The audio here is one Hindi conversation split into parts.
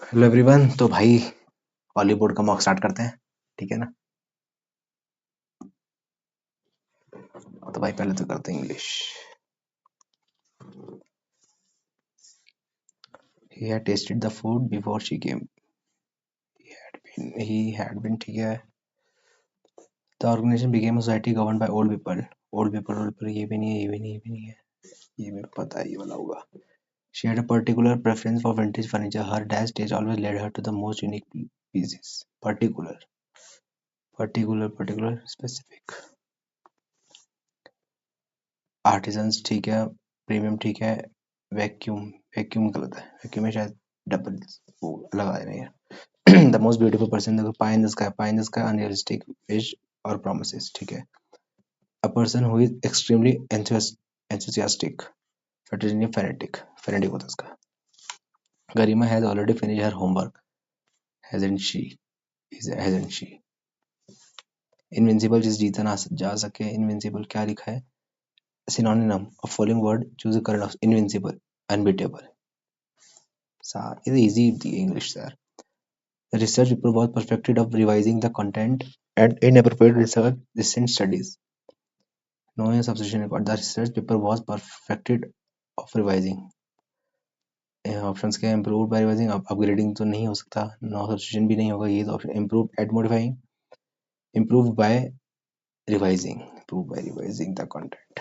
Hello everyone. तो भाई हॉलीवुड का मॉक स्टार्ट करते हैं, ठीक है ना? तो भाई पहले तो करते हैं English. He had tested the food before she came. He had been ठीक है। The organisation became a society govern by old people. Old people ये भी नहीं है, ये भी नहीं, ये भी नहीं है। ये मेरे को पता है, ये वाला होगा। She had a particular preference for vintage furniture. Her dash taste always led her to the most unique pieces. Particular, particular specific. Artisans ठीक है। प्रीमियम ठीक है। वैक्यूम, वैक्यूम गलत है। वैक्यूम में शायद डबल वो लगा रहे हैं। द मोस्ट ब्यूटीफुल पर्सन, देखो pie in the sky, pie in the sky unrealistic wish और प्रोमिसेस, ठीक है। A person who is extremely enthusiastic, fanatic, fanatic होता है इसका। Garima has already finish her homework, hasn't she, hasn't she। Invincible जिस जीता ना जा सके, इनविंसिबल क्या लिखा है? Synonym of following word, choose the correct option. Invincible, unbeatable. ये इजी थी English sir. The research paper was perfected of revising the content and inappropriate research recent studies. No substitution required. The research paper was perfected of revising. Options क्या है? इम्प्रूव बाय रिवाइजिंग, अपग्रेडिंग तो नहीं हो सकता, नो सब्स्टिट्यूशन भी नहीं होगा, ये तो option. Improve at modifying, improve by revising, improve by revising the content.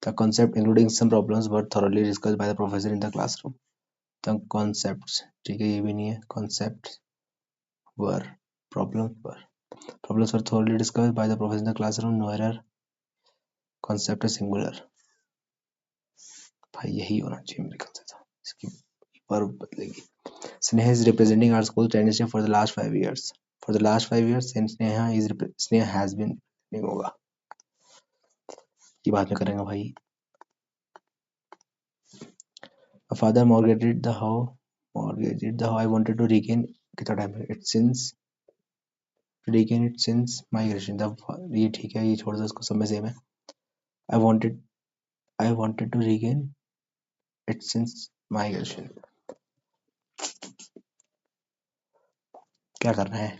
The concept including some problems were thoroughly discussed by the professor in the classroom. The concepts ठीक है, ये भी नहीं है। concepts were, problems were thoroughly discussed by the professor in the classroom. No error. Concept है singular। भाई यही होना चाहिए मेरे ख्याल से, था इसकी वर्ब बदलेगी। Sneha is representing our school tennis for the last 5 years. For the last 5 years since Sneha has been नहीं होगा, ये बाद में करेंगे भाई। A father mortgaged the how I wanted to regain, कितना टाइम है? It since regain it since migration। ये ठीक है, ये छोड़ दो, इसको सब में सेम है। I wanted to regain it since migration। क्या करना है?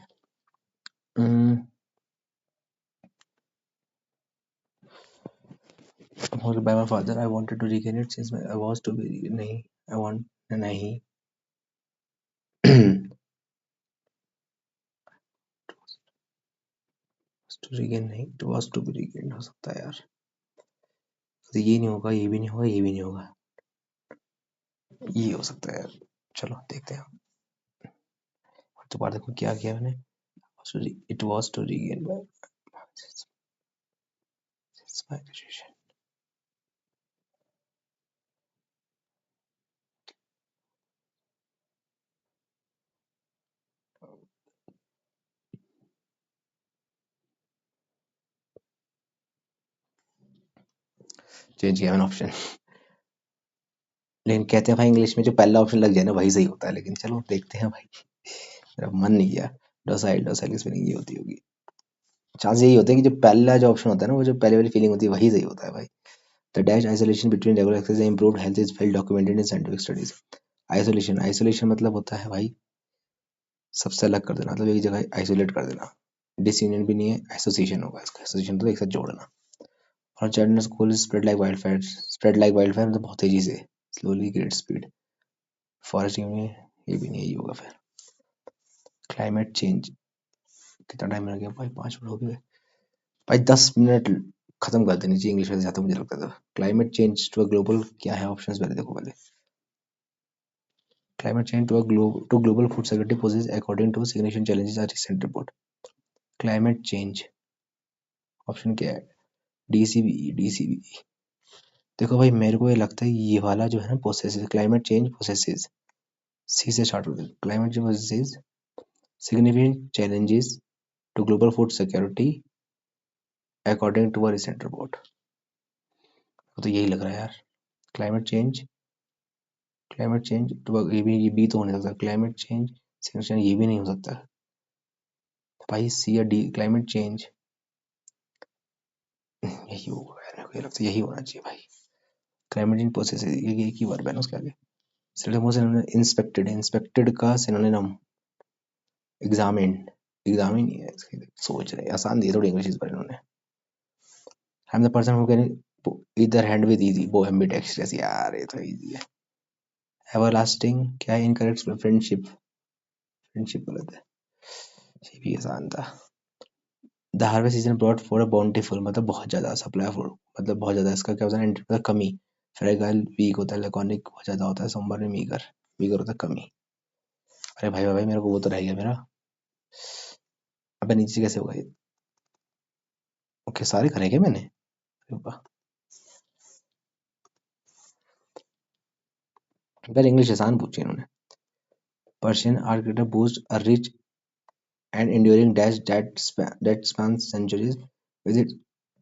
by my father I wanted to regain it since I was to be नहीं, I want नहीं। to regain नहीं, to was to be regained हो सकता है यार। तो ये नहीं होगा, ये भी नहीं होगा, ये भी नहीं होगा, ये हो सकता है यार। चलो देखते हैं। दोबारा देखो क्या किया मैंने। it was to regain by my graduation। Change किया मैंने ऑप्शन। लेकिन कहते हैं भाई इंग्लिश में जो पहला ऑप्शन लग जाए ना वही सही होता है, लेकिन चलो देखते हैं भाई। मेरा मन नहीं किया। डोसाइल की स्पेलिंग ये होती होगी। चांस यही होते हैं कि जो पहला जो ऑप्शन होता है ना, वो जो पहले वाली फीलिंग होती है वही सही होता है भाई। The dash isolation between regular exercise and improved health is well documented in scientific studies. Isolation मतलब होता है भाई सबसे अलग कर देना, मतलब एक जगह आइसोलेट कर देना। डिसयूनियन भी नहीं है, एसोसिएशन होगा इसका। एसोसिएशन तो एक साथ जोड़ना। और child in school spread like wild fire. Spread like wild fire मतलब बहुत तेजी से, slowly great speed. Forest union ये भी नहीं, यही होगा फिर। क्लाइमेट चेंज, कितना टाइम लग गया भाई? 5 मिनट हो गए भाई। 10 मिनट खत्म कर देनी चाहिए इंग्लिश में, ज्यादा मुझे लगता था। Climate change to a global, क्या है ऑप्शंस पहले देखो पहले। Climate change to global food security poses according to significant challenges are recent report. Climate change option क्या है? डीसीबी। देखो भाई मेरे को ये लगता है ये वाला जो है ना, processes, climate change processes, C से स्टार्ट होता है। Climate change processes significant challenges to global food security according to a recent report. तो यही लग रहा है यार। क्लाइमेट चेंज तो ये बी तो होने सकता है। क्लाइमेट चेंज सिग्निफिकेंट ये भी नहीं हो सकता भाई। सी या डी, क्लाइमेट चेंज यही होगा यार, मेरे को ये लगता है यही होना चाहिए भाई। क्लाइमेट चेंज प्रोसेस, ये एक ही वर्ब है ना उसके आगे। इंस्पेक्टेड, इंस्पेक्टेड का सिनोनिम एग्जामिन्ड, एग्जामिन नहीं है इसके, सोच रहे आसान दिए थोड़ी इंग्लिश इस बार इन्होंने। I am the person who can either hand with easy बो एम्बिडेक्स्ट्रस, यार ये तो इजी है। एवरलास्टिंग क्या है, इनकरेक्ट, फ्रेंडशिप, फ्रेंडशिप गलत है, ये भी आसान था। The harvest season brought for a bountiful, मतलब बहुत ज्यादा सप्लाई फॉर, मतलब बहुत ज्यादा, इसका क्या होता है, मतलब कमी। फ्रेगाइल वीक होता है, लैकोनिक बहुत ज्यादा होता है, सोमवार में मीगर, मीगर होता है कमी। अरे भाई भाई मेरे को वो तो रह गया मेरा, अबे नीचे कैसे होगा ये, ओके सारे करे क्या मैंने, अरे वाह। पहले इंग्लिश आसान पूछी इन्होंने। Persian architecture boasts a rich and enduring dash that spans centuries, with it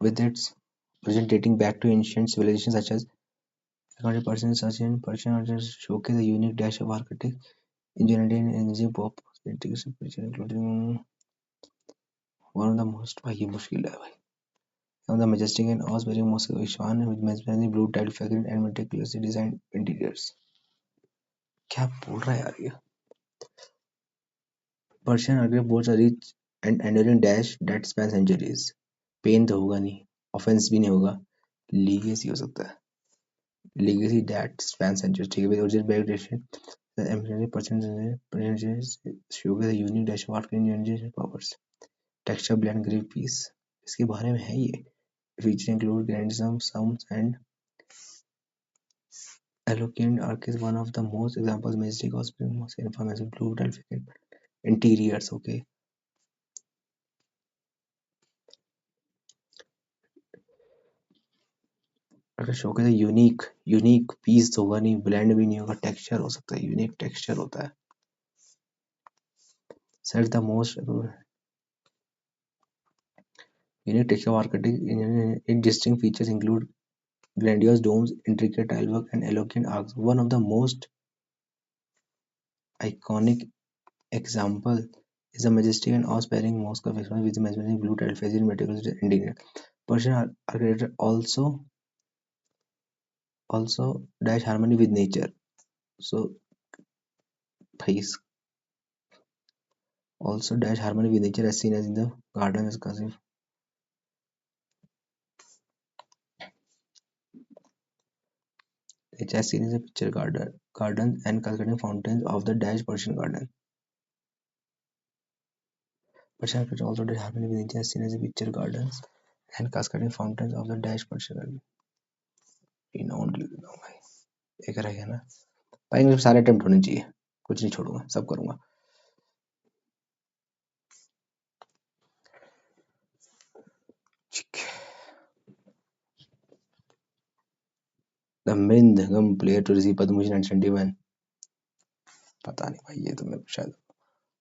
with its origin dating back to ancient civilizations such as according to Persian architects showcase a unique dash of architect ingenuity and energy pop including one of the most, भाई ये मुश्किल है भाई, one of the majestic and awe-inspiring mosque of Isfahan with mesmerizing blue tile facade and meticulously designed interiors। क्या बोल रहा है यार ये। Persian architecture boasts a rich and enduring dash that spans centuries। Pen तो होगा नहीं, ऑफेंस भी नहीं होगा, लीगेसी हो सकता है, लीगेसी दैट spans centuries, ठीक है भाई। Original back datation the eminently percentages showcase a unique dash of art and engineering powers। Texture blend grieve piece, इसके बारे में है ये। Feature include grandism sums and eloquent arc is one of the most examples majestic of spring most informative blue tile interiors, okay। अगर शोकेस है यूनिक, यूनिक पीस तो होगा नहीं, ब्लेंड भी नहीं होगा, टेक्सचर हो सकता है, यूनिक टेक्सचर होता है। Set the most unique texture architect in distinct features include grandiose domes, intricate tilework, and elegant arcs. One of the most iconic example is the majestic and awe-inspiring mosque of Isfahan with the mesmerizing blue tile facade and meticulous engineering. Persian architecture also dash harmony with nature. So, please also dash harmony with nature as seen as in the gardens Qasim. It's as seen as a picture gardens and cascading fountains of the dash Persian garden. Persian architecture also dash harmony with nature as seen as a picture gardens and cascading fountains of the dash Persian garden. Renowned भाई, एक रह गया ना भाई, मेरे सारे अटेम्प्ट होने चाहिए, कुछ नहीं छोड़ूंगा, सब करूंगा। The Mridangam player to receive Padma Bhushan 1971, पता नहीं भाई, ये तो मेरे को शायद।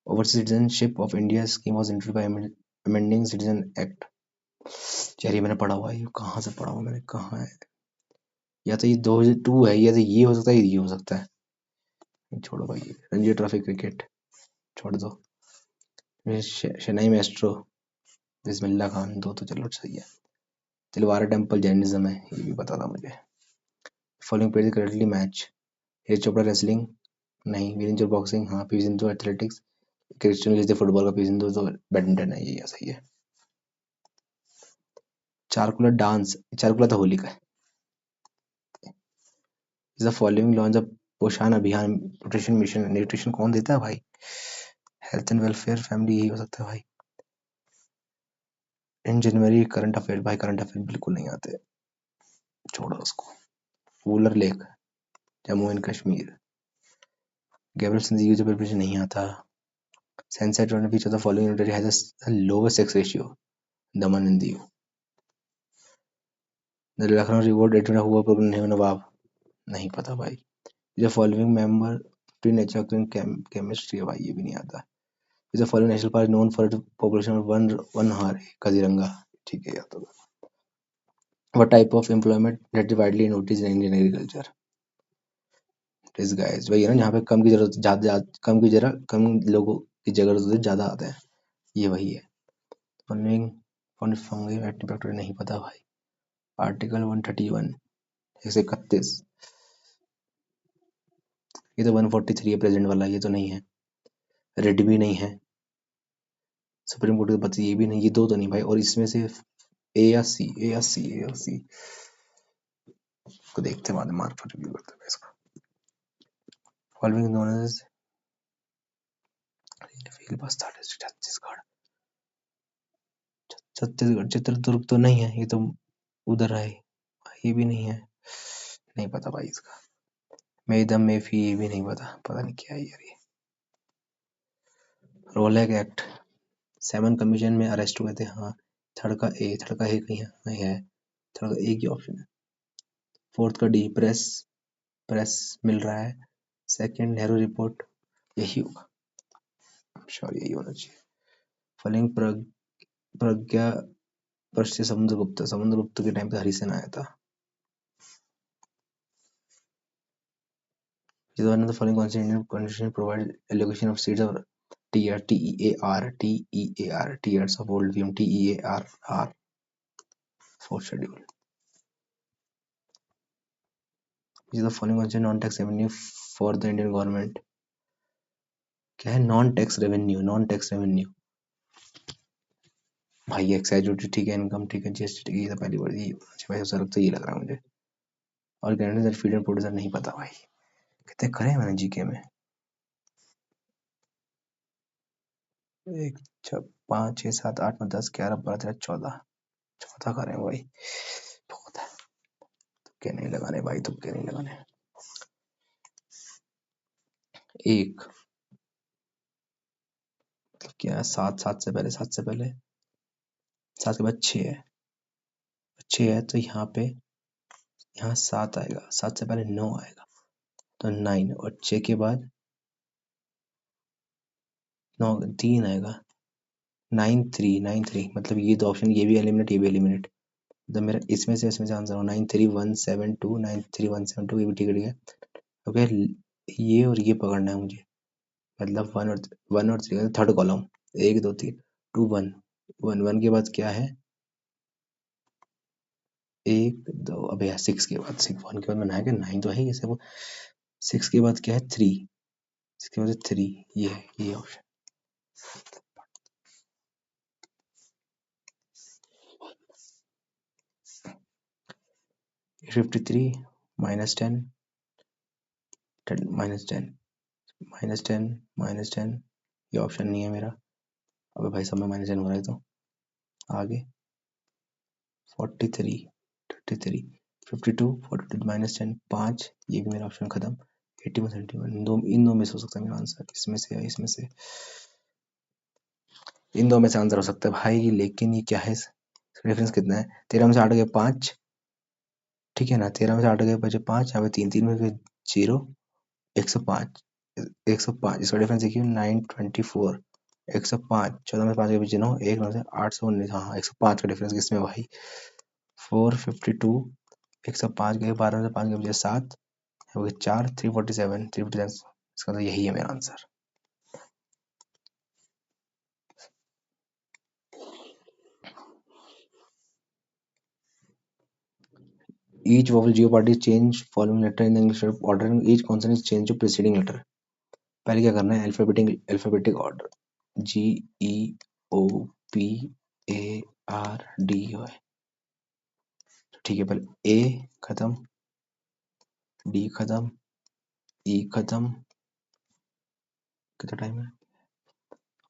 Overseas citizenship of India scheme was introduced by amending Citizen Act। यार ये मैंने पढ़ा हुआ है, ये कहाँ से पढ़ा हुआ मैंने, कहाँ है, या तो ये 2002 है, या तो ये हो सकता है, ये हो सकता है। छोड़ो भाई, रणजी ट्रॉफी क्रिकेट छोड़ दो। शनाई मेस्ट्रो, बिस्मिल्लाह खान, दो तो चलो सही है। तिलवारा टेम्पल जैनिज्म है, ये भी पता था मुझे। Following page currently match, Neeraj Chopra wrestling नहीं, वीरेंद्र बॉक्सिंग हाँ, P Sindhu athletics, Christian list football का, पी सिंधु तो बैडमिंटन है, ये सही है। चारकुला डांस, चारकुला तो होली का है। Is the following launch the पोषण अभियान न्यूट्रिशन मिशन, न्यूट्रिशन कौन देता है भाई, हेल्थ एंड वेलफेयर फैमिली, यही हो सकता है भाई। इन जनवरी करंट अफेयर, भाई करंट अफेयर बिल्कुल नहीं आते, छोड़ो उसको। Wular lake, Jammu and Kashmir. Gabriel Singh user preparation नहीं आता। Census on which of the following unit has the lowest sex ratio, Daman and Diu. The Lucknow reward editor हुआ प्रोग्राम नवाब, नहीं पता भाई। The following member pre nature chemistry, भाई ये भी नहीं आता। The following national park known for population of one हार, काजीरंगा, ठीक है यार। तो what type of employment that is widely noticed in Indian agriculture? This guys, वही है ना, जहाँ पे कम की जरूरत ज्यादा, कम की जगह कम लोगों की जरूरत होती है, ज्यादा आते हैं, ये वही है। फॉलोइंग फंगी फैक्टर नहीं पता भाई। आर्टिकल 131, 131, ये तो 143 है प्रेजेंट वाला, ये तो नहीं है। रेड भी नहीं है, सुप्रीम कोर्ट के पति ये भी नहीं, ये दो तो नहीं भाई। और इसमें से ए या सी, ए या सी, ए या सी को देखते हैं, बाद में मार्क पर रिव्यू करते हैं इसका। फॉलोइंग नोन एज फील्ड बस छत्तीसगढ़, छत्तीसगढ़ चित्रदुर्ग तो नहीं है, ये तो उधर है, ये भी नहीं है, नहीं पता भाई इसका। मेदम मेफी ये भी नहीं पता, पता नहीं क्या है यार ये। रोलैक एक्ट, 7 कमीशन में अरेस्ट हुए थे, हाँ। थर्ड का ए, थर्ड का ए कहीं है, नहीं है, थर्ड का ए की ऑप्शन है। फोर्थ का डी, प्रेस, प्रेस मिल रहा है। सेकंड नेहरू रिपोर्ट, यही होगा श्योर, यही होना चाहिए। फलिंग प्रज्ञा पश्य समुद्रगुप्त, समुद्रगुप्त के टाइम पे हरिसेन आया था। Is one of the following constitution provide allocation of seats of TEAR of old VM TEAR fourth schedule. Which is the following constitution non-tax revenue for the Indian government? क्या है non tax revenue? Non tax revenue भाई, एक्साइज ड्यूटी ठीक है, इनकम ठीक है, जीएसटी ठीक है, ये तो पहली बार ये भाई सर, तो ये लग रहा है मुझे। और कैंडिडेट फीड एंड प्रोड्यूसर नहीं पता भाई, कितने करे मैंने जीके में। 1 6 5 6 7 8 9 10 11 12 13 14 14 करे हैं भाई, बहुत है। तुक्के नहीं लगाने भाई, तुक्के नहीं लगाने। एक मतलब क्या, 7 7 से पहले, 7 से पहले, 7 के बाद 6 है, 6 है तो यहाँ पे, यहाँ 7 आएगा, 7 से पहले 9 आएगा तो 9, और 6 के बाद 9 3 आएगा, 9 3 9 3, मतलब ये दो ऑप्शन, ये भी एलिमिनेट, ये भी एलिमिनेट, तो मेरा इसमें से आंसर हो 9 3 1 7 2, 9 3 1 7 2, ये भी ठीक है। ओके, ये और ये पकड़ना है मुझे, मतलब 1 और 3 थर्ड कॉलम, 1 2 3 2 1 1 1 के बाद क्या है, 1 2, अब यार 6 के बाद, 6 1 के बाद में 9 के 9 तो है ही, जैसे वो 6 के बाद क्या है 3, इसके बाद 3, ये है, ये ऑप्शन। -53 -10 -10 -10 -10, ये ऑप्शन नहीं है मेरा। अबे भाई सब में -10 हो रहा है, तो आगे 43 33 52 42 -10 5, ये भी मेरा ऑप्शन खत्म। 81 71, इन दो में से हो सकता है मेरा आंसर, इसमें से या इसमें से, इन दो में से आंसर हो सकता है भाई, लेकिन ये क्या है, डिफरेंस कितना है, 13 में से 8 गए 5, ठीक है ना, 13 में से 8 गए बचे 5, यहाँ पे 3 3 में गए 0, 105, 105, इसका डिफरेंस देखिए 924, 105, 14 में 5 के पीछे 9, 1 9 से 819, हाँ 105 का डिफरेंस किसमें भाई, 452, 105 गए, 12 में से 5 के पीछे 7, हो गए 4, 347, 347, इसका तो यही है मेरा answer. Each vowel geoparty change following letter in the English order and each consonant is changed to preceding letter. पहले क्या करना है, alphabetic order, G E O P A R D O है, ठीक है, पहले A खत्म, D खत्म, E खत्म, कितना टाइम है,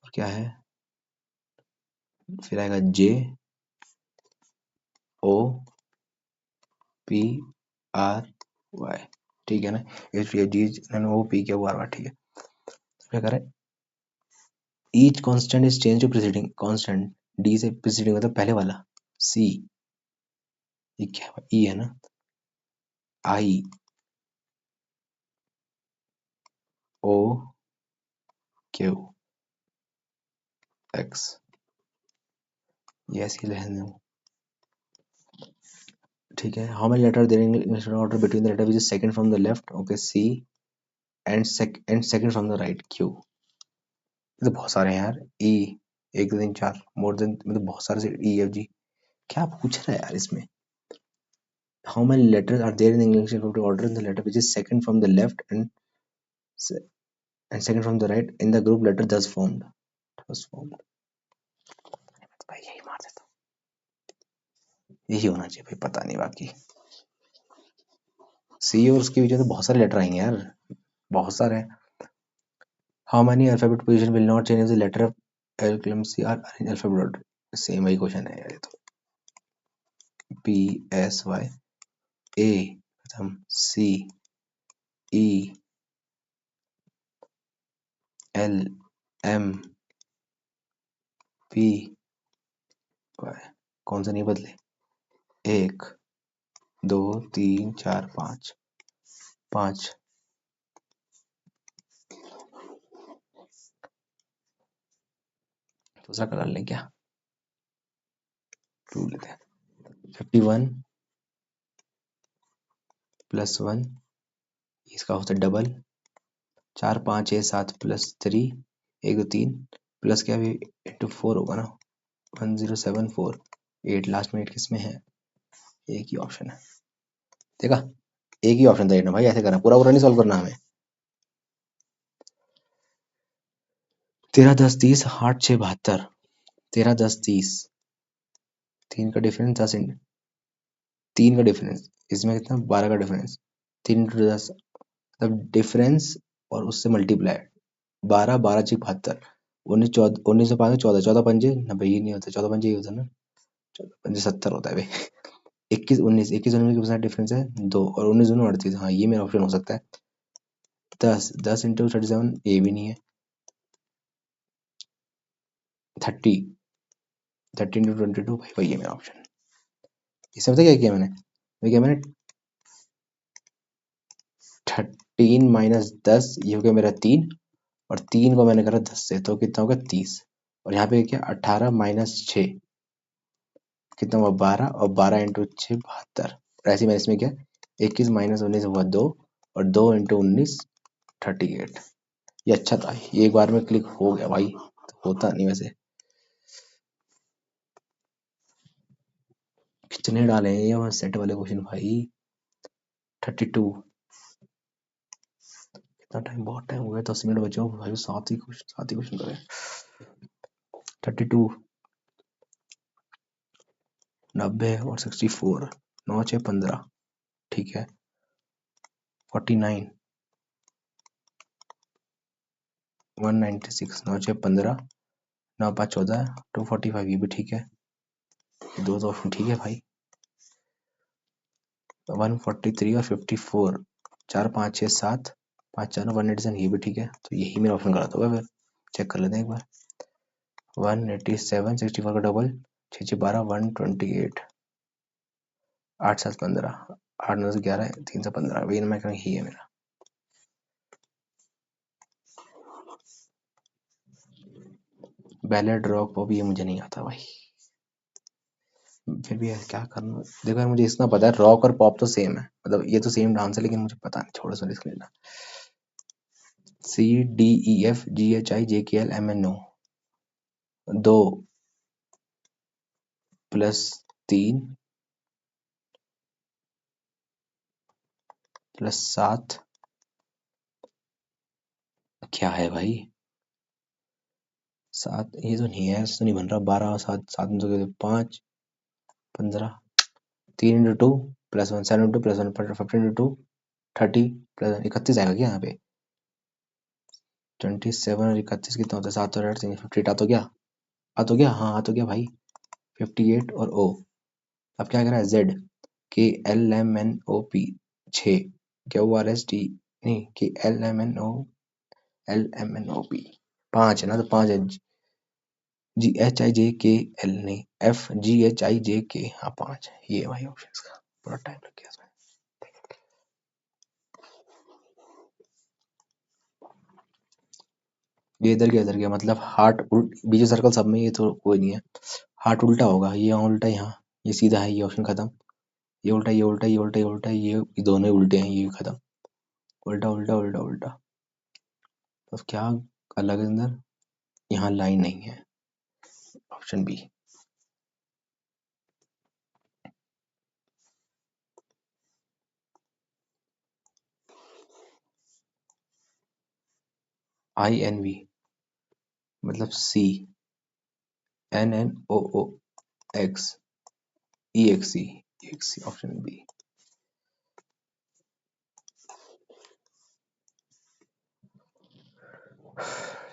और क्या है, फिर आएगा J O P R Y, ठीक है ना, ये G O P क्या बार बार, ठीक है। क्या करें, each constant is change to preceding constant, D से प्रीसीडिंग मतलब पहले वाला, सी, ये क्या है, ई है ना, आई ओ क्यू एक्स, ये ऐसी रहने दो, ठीक है। How many letter there in order between the letter which is second from the left, okay C, and second from the right Q, ये तो बहुत सारे हैं यार, ई 1 2 3 4, मोर देन, मतलब बहुत सारे से ई एफ जी, क्या पूछ रहा है यार इसमें। How many letters are there in English order in the letter which is second from the left and and second from the right in the group letter thus formed. भाई यही मार देता हूँ, यही होना चाहिए भाई, पता नहीं बाकी। सी और उसके बीच में तो बहुत सारे लेटर आएंगे यार, बहुत सारे। How many alphabet position will not change the letter of C R in alphabet. Same वही क्वेश्चन है यार ये तो। पी एस वाई ए प्रथम, C E L M P Y, कौन सा नहीं बदले? 1 2 3 4 5 5। दूसरा कलर लें क्या? ब्लू लेते हैं। 51 प्लस 1, इसका होता है डबल। 4 5 6 7 प्लस 3, 1 2 3 प्लस क्या भी इंटू 4 होगा ना। 1074 8, लास्ट में 8 किस में है? एक ही ऑप्शन है, देखा, एक ही ऑप्शन था ना भाई, ऐसे करना, पूरा पूरा नहीं सॉल्व करना हमें। 13 10 30 8 6 72, 13 10 30, 3 का डिफरेंस 10 3 का डिफरेंस, इसमें कितना? 12 का डिफरेंस। 3 इंटू 10 मतलब डिफरेंस और उससे मल्टीप्लाई। 12 12 6 72, 19 14 19 से 5 14, 14 पंजे 90, ये नहीं होता, 14 पंजे ये होता है ना, 14 पंजे 70 होता है भाई। 21 19, 21 19 के साथ डिफरेंस है 2, और 19 दोनों 38। हाँ ये मेरा ऑप्शन हो सकता है। 10 10 इंटू 37, ये भी नहीं है। 30 30 इंटू 22, भाई वही है मेरा ऑप्शन। इसमें पता क्या किया मैंने? मैंने 13 माइनस 10, ये हो गया मेरा 3, और 3 को मैंने करा 10 से, तो कितना होगा? 30। और यहाँ पे क्या? 18 माइनस 6 कितना हुआ? 12, और 12 इंटू 6 72। और ऐसे ही मैंने इसमें क्या? 21 माइनस 19 हुआ 2, और 2 इंटू 19 38। ये अच्छा था, ये एक बार में क्लिक हो गया भाई, होता नहीं वैसे। कितने डाले हैं ये सेट वाले क्वेश्चन भाई? 32। कितना टाइम? बहुत टाइम हो गया, 10 मिनट बचे हो भाई, सात ही क्वेश्चन करें। 32 90 और 64, 9 6 15, ठीक है। 49 196, 9 6 15, 9 5 14, 245, ये भी ठीक है। दो तो ऑप्शन ठीक है भाई। 143 और 54, 4 5 6 7, 5 4 187, ये भी ठीक है, तो यही मेरा ऑप्शन गलत होगा। फिर चेक कर लेते हैं एक बार। 187 64 का डबल, 6 6 12 128, 8 7 15, 8 9 से 11, 3 से 15, वही मैं कह यही है मेरा। बैलेट रॉक पॉप ये मुझे नहीं आता भाई, फिर भी यार क्या करना। देखो यार मुझे इतना पता है, रॉक और पॉप तो सेम है, मतलब ये तो सेम डांस है, लेकिन मुझे पता नहीं, छोड़ो सो रिस्क लेना। C D E F G H I J K L M N O, 2 plus 3 plus 7, क्या है भाई? 7 ये तो नहीं है, इससे तो नहीं बन रहा। 12 और 7, 7 में तो 5 15, 3 into 2 plus 1, 7 into plus 1 15 into 2 30 plus 31 आएगा क्या यहाँ पे? 27 और 31 कितना होता है? 7 और 8 58 आ तो गया, आ तो गया, हाँ आ तो गया भाई। 58 और ओ, अब क्या कह रहा है? Z K L M N O P 6, Q R S T, नहीं K L M N O P 5 है ना, तो 5 है। जी H I J K L, नहीं F G H I J के, हाँ 5 है ये भाई ऑप्शन का। बड़ा टाइम लग गया इसमें। ये इधर गया मतलब हार्ट उल्ट, बीच सर्कल सब में, ये तो कोई नहीं है। हार्ट उल्टा होगा, ये यहाँ उल्टा, यहाँ ये सीधा है, ये ऑप्शन खत्म। ये उल्टा, ये उल्टा, ये उल्टा, ये उल्टा, ये दोनों ही उल्टे हैं, ये भी खत्म। उल्टा उल्टा उल्टा उल्टा, तो क्या अलग है अंदर? यहाँ लाइन नहीं है, ऑप्शन बी। INV मतलब CNNOOX EXE ऑप्शन बी।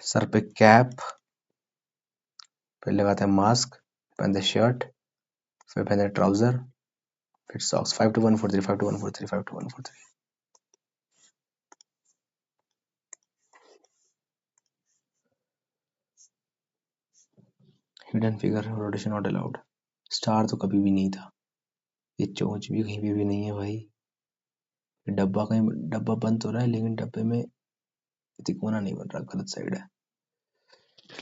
सर पे कैप, फिर लगाते हैं मास्क, पहनते शर्ट, फिर पहनते ट्राउजर, फिर socks. 5 to 1 4 3 5 to 1 4 3 5 to 1 4 3। Hidden figure rotation not allowed. Star तो कभी भी नहीं था, ये चोंच भी कहीं पे भी नहीं है भाई। डब्बा कहीं, डब्बा बंद हो रहा है लेकिन डब्बे में तिकोना नहीं बन रहा, गलत साइड है।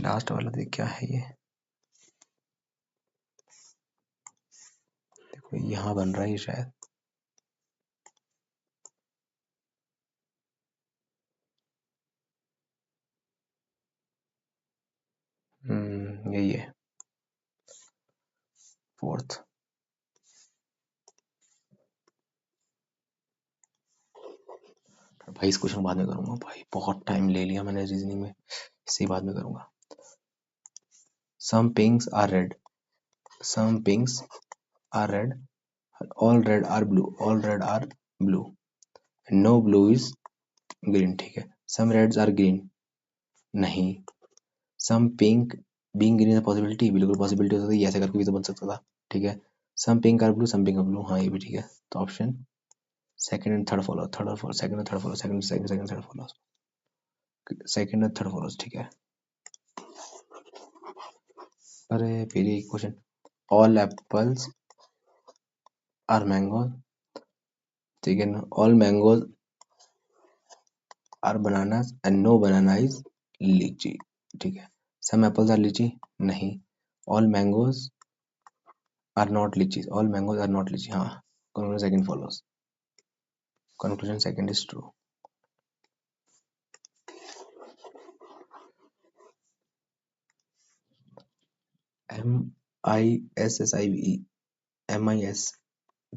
लास्ट वाला देख क्या है ये, देखो यहाँ बन रहा है ये शायद। यही है फोर्थ। भाई इस क्वेश्चन बाद में करूंगा भाई, बहुत टाइम ले लिया मैंने रीजनिंग में, इसे बाद में करूंगा। Some pinks are red. Some pinks are red. All red are blue. All red are blue. And no blue is green. ठीक है। Some reds are green. नहीं। Some pink being green is a possibility. बिल्कुल possibility हो सकती है, ऐसे करके भी तो बन सकता था। ठीक है। Some pink are blue. Some pink are blue. हाँ ये भी ठीक है। तो option second and third follow, third और फोर्थ, सेकंड और third follow, second second second third follow, second और थर्ड फॉलो। ठीक है। अरे फिर एक question, all apples are mango. ठीक है ना, all mangoes are bananas and no banana is lychee. ठीक है। सम एप्पल्स आर लीची, नहीं। All mangoes are not lychee, all mangoes are not lychee, हाँ। Conclusion second follows, conclusion second is true. MISSIVE, MIS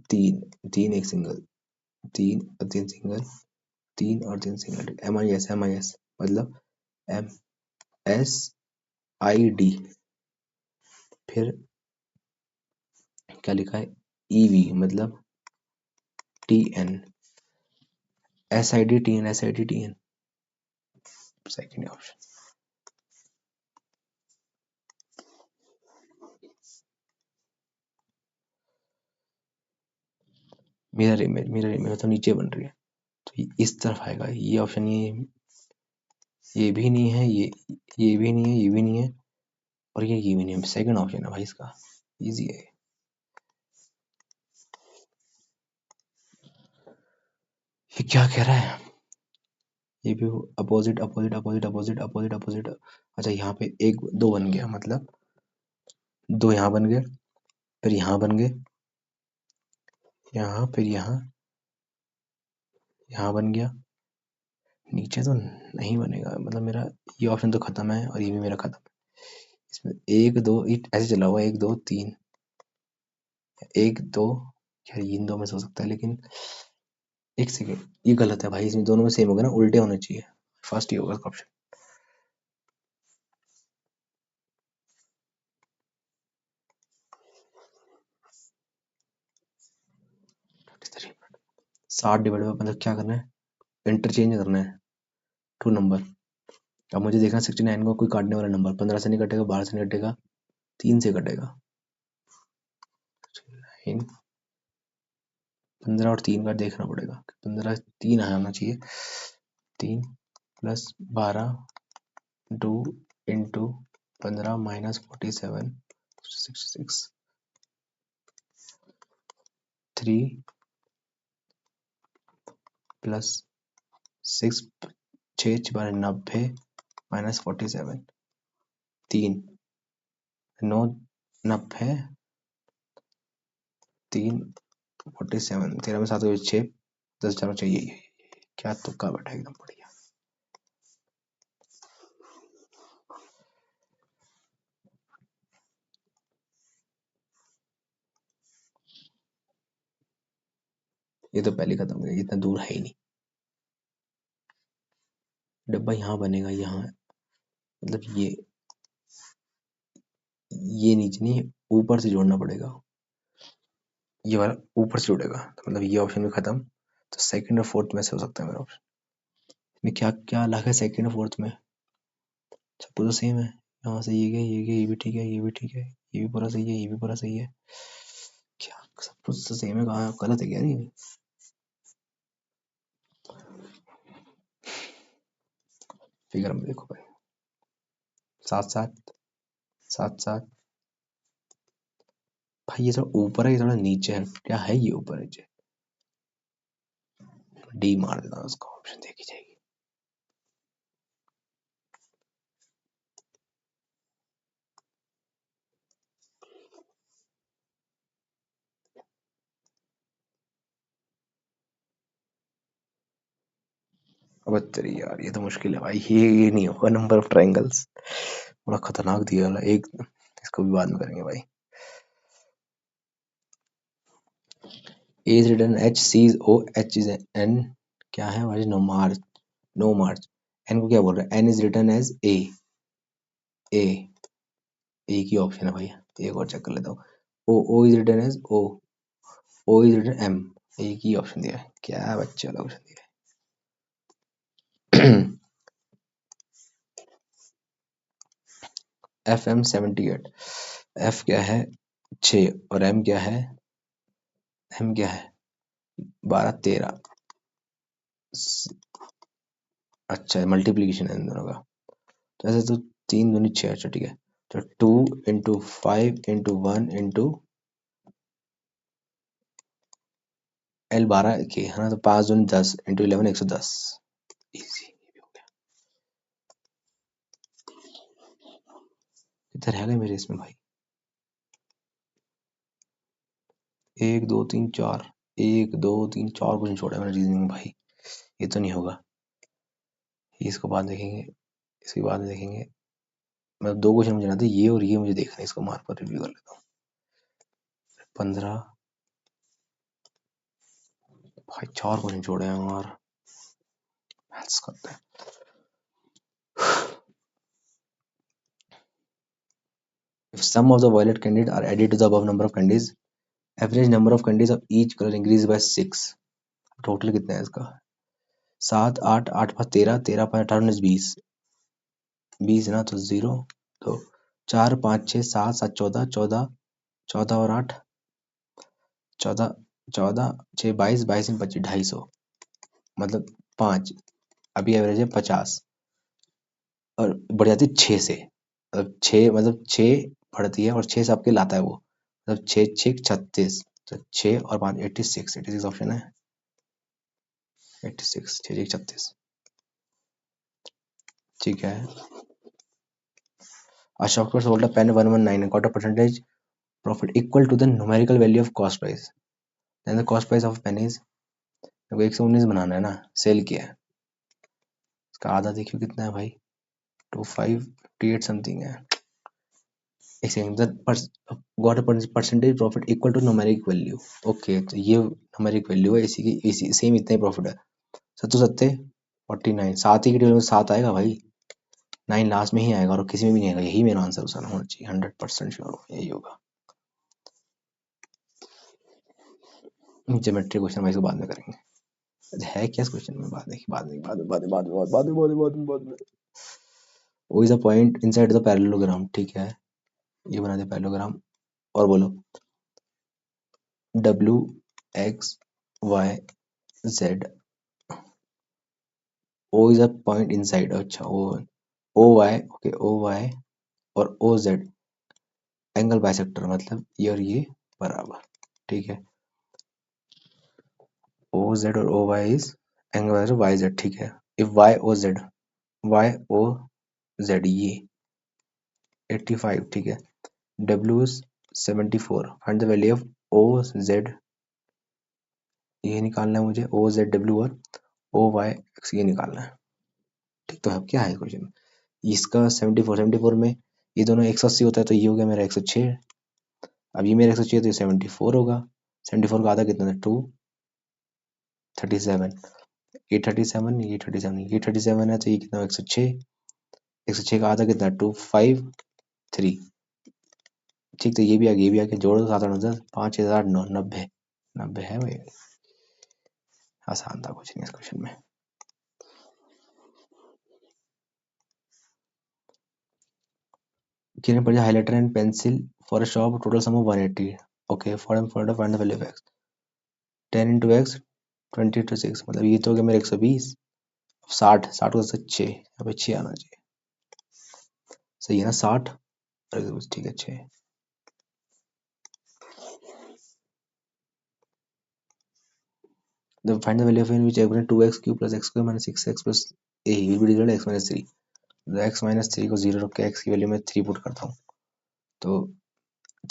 तीन, तीन एक सिंगल, तीन और तीन सिंगल, तीन और तीन सिंगल। MIS मतलब MSID, फिर क्या लिखा है, EV मतलब TN, SID TN second option. Mirror image, mirror image तो नीचे बन रही है, तो ये इस तरफ आएगा। ये ऑप्शन, ये भी नहीं है, ये भी नहीं है, ये भी नहीं है, और ये भी नहीं है। सेकंड ऑप्शन है भाई इसका, इजी है। ये क्या कह रहा है, ये भी opposite opposite opposite opposite opposite opposite. अच्छा यहाँ पे एक दो बन गया, मतलब दो यहाँ बन गए, फिर यहाँ बन गए, यहाँ फिर यहाँ, यहाँ बन गया, नीचे तो नहीं बनेगा। मतलब मेरा ये ऑप्शन तो खत्म है और ये भी मेरा खत्म है। इसमें एक दो ऐसे चला हुआ, एक दो तीन, एक दो, यार इन दो में से हो सकता है, लेकिन एक सेकेंड, ये गलत है भाई, इसमें दोनों में सेम होगा ना, उल्टे होने चाहिए। फर्स्ट ही होगा ऑप्शन। साठ डिवाइड बाय, मतलब क्या करना है, इंटरचेंज करना है टू नंबर। अब मुझे देखना 69 को कोई काटने वाला नंबर, 15 से नहीं कटेगा, 12 से नहीं कटेगा, 3 से कटेगा। 15 और 3 का देखना पड़ेगा, 15 3 आया होना चाहिए। 3 प्लस 12 2 इंटू 15 माइनस 47 66 3 प्लस 6 6 बारह 90 माइनस 47 3 9 90 3 47, 13 में 7 को 6, 10 चारों चाहिए। क्या तुक्का बैठा एकदम बढ़िया। ये तो पहले खत्म हो गया, इतना दूर है ही नहीं। डब्बा यहाँ बनेगा, यहाँ मतलब ये नीचे नहीं, ऊपर से जोड़ना पड़ेगा, ये वाला ऊपर से जुड़ेगा, तो मतलब ये ऑप्शन भी खत्म। तो सेकंड और फोर्थ में से हो सकता है मेरा ऑप्शन में। क्या क्या अलग है सेकंड और फोर्थ में? सब तो सेम है। यहाँ से ये गया, ये गया, ये भी ठीक है, ये भी ठीक है, ये भी पूरा सही है, ये भी पूरा सही है। क्या सब कुछ तो सेम है? कहाँ गलत है क्या? नहीं, फिगर में देखो भाई, 7 7 7 7। भाई ये थोड़ा ऊपर है, ये थोड़ा नीचे है, क्या है ये ऊपर नीचे? डी मार देता हूँ उसको, ऑप्शन देखी जाएगी। अब तेरी यार, ये तो मुश्किल है भाई, ये नहीं होगा। नंबर ऑफ ट्रायंगल्स बड़ा खतरनाक दिया वाला एक, इसको भी बाद में करेंगे भाई। A is written H, C is O, H is N, क्या है भाई? नो मार्च, नो मार्च। N को क्या बोल रहा है? N is written as A, A, एक ही ऑप्शन है भाई, एक और चेक कर लेता हूँ। O, O is written as O, O is written M, एक ही ऑप्शन दिया है, क्या बच्चे वाला ऑप्शन दिया है। FM 78, F क्या है? 6, और M क्या है? M क्या है? 12 13। अच्छा, मल्टीप्लीकेशन है इन दोनों का, तो ऐसे तो 3 दूनी 6। अच्छा ठीक है, तो 2 × 5 × 1 × L 12 के है ना, तो 5 दूनी 10 × 11 110। इजी, किधर रह गए मेरे इसमें भाई? 1 2 3 4, 1 2 3 4 क्वेश्चन छोड़ा है मैंने रीजनिंग में भाई, ये तो नहीं होगा। इसको बाद देखेंगे, इसके बाद देखेंगे। मतलब 2 क्वेश्चन मुझे आते, ये और ये मुझे देखना है, इसको मार्क पर रिव्यू कर लेता हूँ। 15 भाई, 4 क्वेश्चन छोड़े हैं और मैथ्स करते हैं। If some of the violet candies are added to the above number of candies, average number of candies of each color increase by 6। Total कितना है इसका? 7 8 8 5 13, 13 5 18 19 20, 20 ना तो 0, तो 4 5 6 7 7 14, 14 14 और 8 14, 14 6 22, 22 में 25, 250, मतलब 5। अभी एवरेज है 50, और बढ़ जाती है 6 से, मतलब 6, मतलब 6 बढ़ती है और 6 से आपके लाता है वो, मतलब 6 6 36, तो 6 और 5 86, 86 ऑप्शन है, 86 6 6 36। ठीक है। A shopkeeper sold a pen 119 and got a percentage profit equal to the numerical value of cost price. Then the cost price of pen is, 119 बनाना है ना, सेल किया है, इसका आधा देखियो कितना है भाई, 2558 समथिंग है। एक second, got a percentage profit equal to numeric value. Okay, तो ये न्यूमेरिक वैल्यू है, इसी की इसी सेम इतना ही प्रॉफिट है। सत्तू सत्ते 49, 7 ही की टेबल में 7 आएगा भाई, 9 लास्ट में ही आएगा और किसी में भी नहीं आएगा, यही मेरा आंसर उसका होना चाहिए, 100% श्योर हूँ यही होगा। ज्योमेट्री क्वेश्चन भाई इसको बाद में करेंगे। है क्या इस क्वेश्चन में? बाद में। वो is a point inside the parallelogram, ठीक है, ये बना दे पैरेललोग्राम, और बोलो W X Y Z, O is a point inside, अच्छा O Y, okay O Y और O Z एंगल बाइसेक्टर, मतलब ये और ये बराबर, ठीक है। O Z और O Y is angle bisector Y Z, ठीक है। इफ Y O Z ये 85, ठीक है। W is 74, find the value of O Z, ये निकालना है मुझे, O Z W और O Y X ये निकालना है, ठीक। तो अब क्या है क्वेश्चन, इसका 74 में ये दोनों 180 होता है, तो ये हो गया मेरा 106। अब ये मेरा 106 तो ये 74 होगा, 74 का आधा कितना था, 2 37, ये 37, ये 37, ये 37 है तो ये कितना 106, 106 का आधा कितना 253। ठीक, तो ये भी आ गया, ये भी आ गया, जोड़ो 7 8 10 5 6 7 9 90, 90 है भाई। आसान था, कुछ नहीं इस क्वेश्चन में। Given by highlighter and pencil for a shop, total sum of 180. Okay, for find the value of x. 10 into x 20 into 6, मतलब ये तो हो गया मेरा 120। 60, 60 को 6, यहाँ पे 6 आना चाहिए, सही है ना 60, ठीक है 6। Then find the value of n which equal to 2x cube plus x square minus 6x plus a will be divided x minus 3। तो x minus 3 को 0 रख के x की वैल्यू में 3 पुट करता हूँ, तो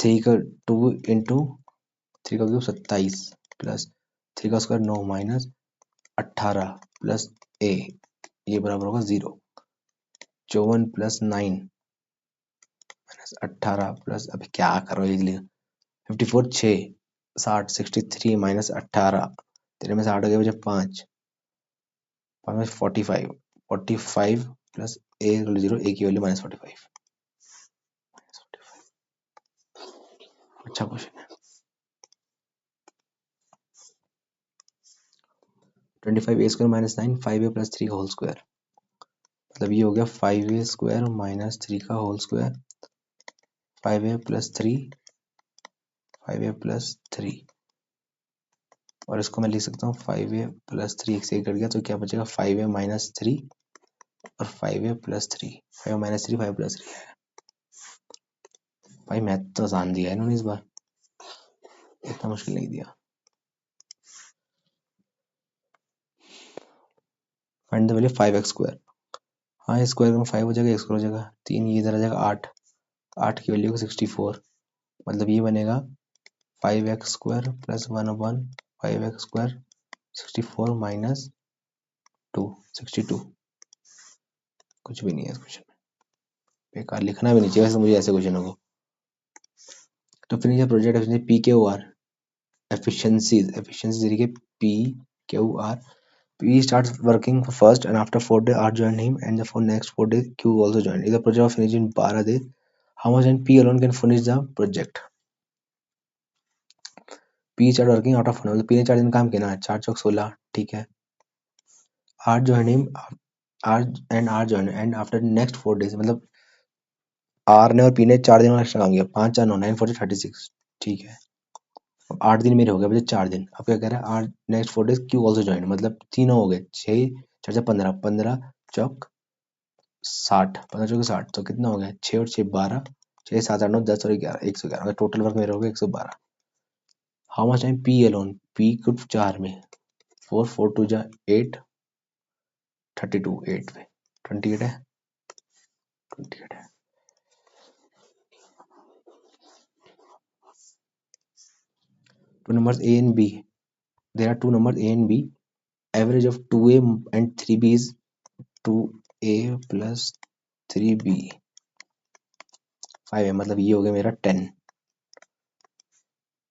3 का 2 इंटू 3 का क्यूब 27 प्लस 3 का स्क्वायर 9 माइनस 18 प्लस a, ये बराबर होगा 0। 54 प्लस 9 माइनस 18 प्लस, अभी क्या करो इजली, 54 6 60 63 माइनस 18, तेरे में से 8 हो गया मुझे 5 5 में 45 45 प्लस a 0, a की वैल्यू माइनस 45। अच्छा क्वेश्चन है। 25a square minus 9 5a plus 3 का होल स्क्वायर, मतलब ये हो गया 5a स्क्वायर माइनस 3 का whole square, 5a plus 3 5a plus 3, और इसको मैं लिख सकता हूँ 5a प्लस 3, एक से एक कट गया तो क्या बचेगा 5a माइनस 3 और 5a प्लस 3, 5 माइनस 3 5 प्लस 3 है। भाई मैथ तो आसान दिया है इन्होंने इस बार, इतना मुश्किल नहीं दिया। Find the value 5x square, हाँ स्क्वायर में 5 हो जाएगा, एक स्क्वायर हो जाएगा 3, ये इधर आ जाएगा 8, 8 की वैल्यू को 64, मतलब ये बनेगा 5x square plus 1/, 5x square 64 minus 2 62, कुछ भी नहीं है इस क्वेश्चन में, बेकार, लिखना भी नहीं चाहिए वैसे मुझे ऐसे क्वेश्चनों को। तो फिर ये project efficiency P Q R, efficiency तरीके P Q R, P starts working first and after 4 days R joined him and the for next 4 days Q also joined. If the project was finished in 12 days, how much time P alone can finish the project? P started working out of 4, P ने 4 दिन काम किया ना, 4 चौक 16, ठीक है। R joined him, R joined and after next 4 days, मतलब R ने और P ने 4 दिन और एक्स्ट्रा काम किया, 5 4 9 9 4 36, ठीक है। अब 8 दिन मेरे हो गए, बचे 4 दिन। अब क्या कह रहा है, R next 4 days Q also joined, मतलब तीनों हो गए, 6 4 15 15 चौक 60, 15 चौके 60, तो कितना हो गया 6 और 6 12, 6 7 8 9 10 और 11 111, टोटल वर्क मेरा हो गया 112। How much time P alone, P कुछ 4 में 4 4 2 जा 8 32, 8 पे 28 है, 28 है। Two numbers a and b, there are two numbers a and b, average of 2a and 3b is 2a plus 3b 5 है, मतलब ये हो गया मेरा 10।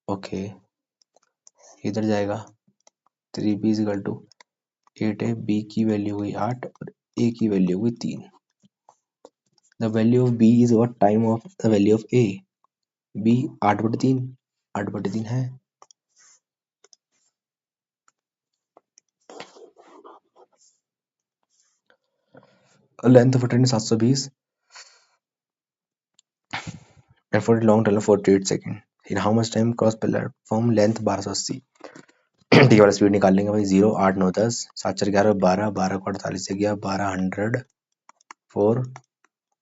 ओके, इधर जाएगा 3b इज इक्वल टू 8 है, b की वैल्यू हुई 8 और a की वैल्यू हुई 3। The value of b is what time of the value of a, b 8/3, 8/3 है। Length of train 720 and for long tunnel 48 second. in how much time cross platform length 1280। ठीक है, वाला स्पीड निकाल लेंगे भाई, 0 8 9 10 7 4 11 12 12 को 48 से गया 1200 4